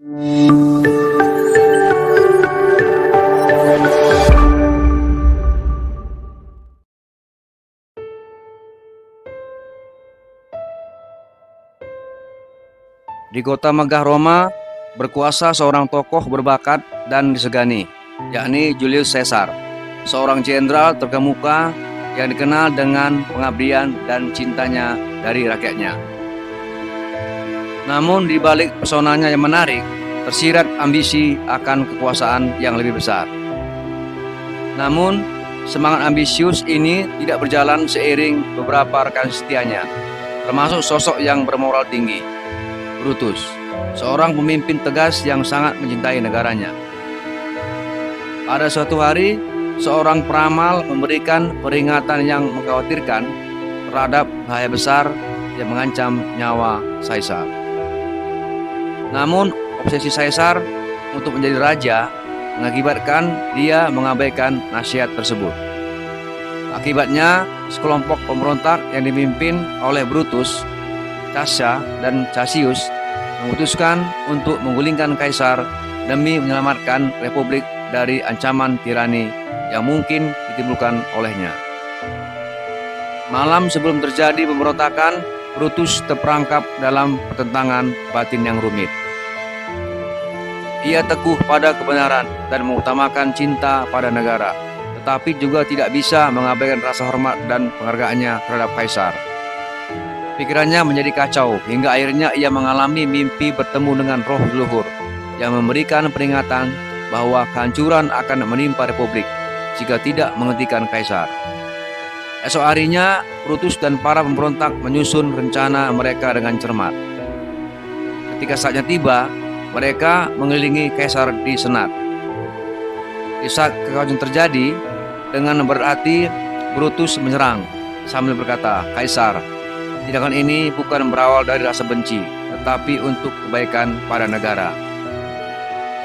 Di kota megah Roma, berkuasa seorang tokoh berbakat dan disegani, yakni Julius Caesar, seorang jenderal terkemuka yang dikenal dengan pengabdian dan cintanya dari rakyatnya. Namun di balik pesonanya yang menarik, tersirat ambisi akan kekuasaan yang lebih besar. Namun, semangat ambisius ini tidak berjalan seiring beberapa rekan setianya, termasuk sosok yang bermoral tinggi, Brutus, seorang pemimpin tegas yang sangat mencintai negaranya. Pada suatu hari, seorang peramal memberikan peringatan yang mengkhawatirkan terhadap bahaya besar yang mengancam nyawa Caesar. Namun, obsesi Caesar untuk menjadi raja mengakibatkan dia mengabaikan nasihat tersebut. Akibatnya, sekelompok pemberontak yang dipimpin oleh Brutus, Cassius, dan Cassius memutuskan untuk menggulingkan Kaisar demi menyelamatkan Republik dari ancaman tirani yang mungkin ditimbulkan olehnya. Malam sebelum terjadi pemberontakan, Brutus terperangkap dalam pertentangan batin yang rumit. Ia teguh pada kebenaran dan mengutamakan cinta pada negara, tetapi juga tidak bisa mengabaikan rasa hormat dan penghargaannya terhadap Kaisar. Pikirannya menjadi kacau hingga akhirnya ia mengalami mimpi bertemu dengan roh leluhur yang memberikan peringatan bahwa kehancuran akan menimpa Republik jika tidak menghentikan Kaisar. Esok harinya, Brutus dan para pemberontak menyusun rencana mereka dengan cermat. Ketika saatnya tiba, mereka mengelilingi Kaisar di Senat. Di saat kekacauan terjadi, dengan berhati Brutus menyerang sambil berkata, "Kaisar, tindakan ini bukan berawal dari rasa benci, tetapi untuk kebaikan pada negara."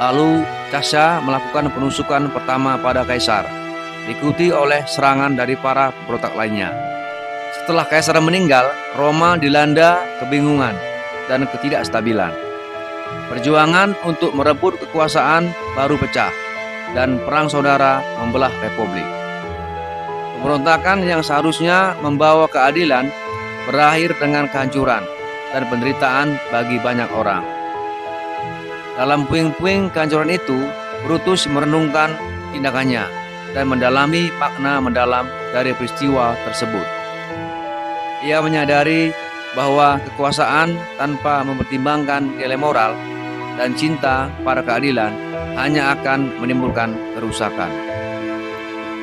Lalu Cassius melakukan penusukan pertama pada Kaisar, diikuti oleh serangan dari para pemberontak lainnya. Setelah Kaisar meninggal, Roma dilanda kebingungan dan ketidakstabilan. Perjuangan untuk merebut kekuasaan baru pecah, dan perang saudara membelah Republik. Pemberontakan yang seharusnya membawa keadilan berakhir dengan kehancuran dan penderitaan bagi banyak orang. Dalam puing-puing kehancuran itu, Brutus merenungkan tindakannya dan mendalami makna mendalam dari peristiwa tersebut. Ia menyadari bahwa kekuasaan tanpa mempertimbangkan nilai moral dan cinta pada keadilan hanya akan menimbulkan kerusakan.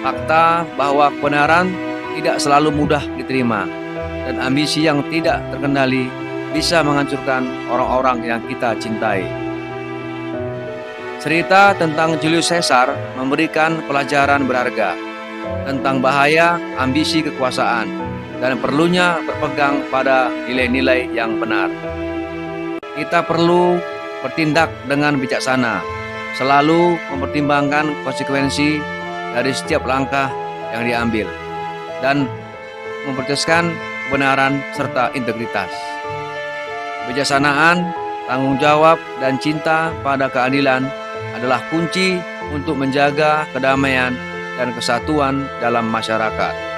Fakta bahwa kebenaran tidak selalu mudah diterima, dan ambisi yang tidak terkendali bisa menghancurkan orang-orang yang kita cintai. Cerita tentang Julius Caesar memberikan pelajaran berharga tentang bahaya ambisi kekuasaan dan perlunya berpegang pada nilai-nilai yang benar. Kita perlu bertindak dengan bijaksana, selalu mempertimbangkan konsekuensi dari setiap langkah yang diambil, dan mempertimbangkan kebenaran serta integritas. Kebijaksanaan, tanggung jawab, dan cinta pada keadilan adalah kunci untuk menjaga kedamaian dan kesatuan dalam masyarakat.